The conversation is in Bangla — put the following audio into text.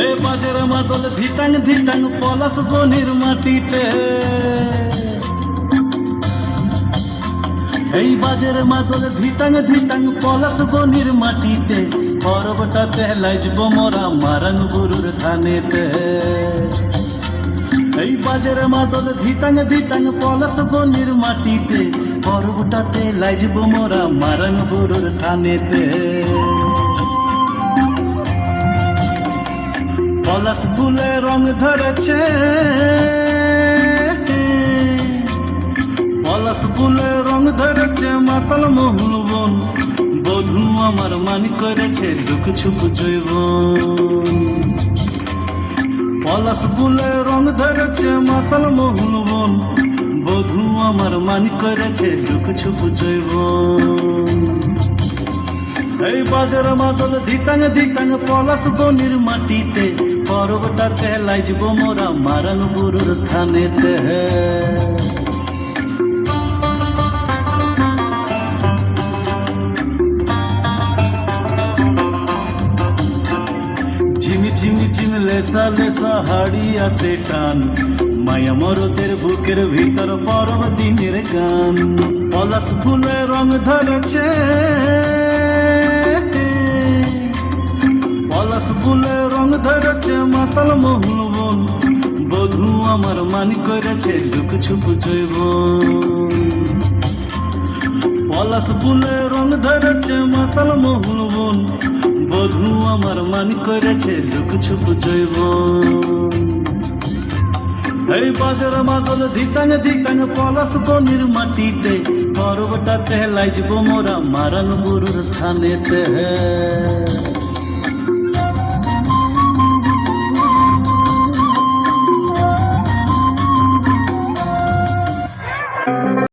এই বাজের মাদল ধিটাং ধিটাং পলাশ বনির মাটিতে, এই বাজের মাদল ধিটাং ধিটাং পলাশ বনির মাটিতে, পরবটাতে লাইজব মোরা মারাং বুরুর ধানেতে। এই বাজের মাদল ধিটাং ধিটাং পলাশ বনির মাটিতে, পরবটাতে লাইজব মোরা মারাং বুরুর ধানেতে। পলাশ ফুলে রং ধরেছে, পলাশ ফুলে রং ধরেছে মাতাল মহুল বন, বধূ আমার মানি করেছে দুঃখ ছুপ জৈবন। পলাশ ফুলে রং ধরেছে মাতাল মহুল বন, বধূ আমার মানি করেছে দুঃখ ছুপ জৈবন। এই বাজার মাদল ধিতাং ধিতাং পলাশ বনির মাটিতে, পরবটাতে লাইজব মোরা মারাং বুরুর থানেতে। ঝিমি ঝিমি ঝিম লেসা লেসা হাড়িয়াতে টান, মায়া মরদের বুকের ভিতর পরব দিনের গান। পলাশ ফুলে রং ধরেছে, পলাশ ফুলে রং ধরেছে মাতাল মহুল বন, বধূ আমার মানি করেছে দুঃখ ছুপ জৈবন। পলাশ ফুলে রং ধরেছে মাতাল মহুল বন, বধূ আমার মানি করেছে দুঃখ ছুপ জৈবন। এই বাজার মাদল ধিতাং ধিতাং পলাশ বনির মাটিতে, পরবটাতে লাইজব মোরা মারাং বুরুর থানেতে।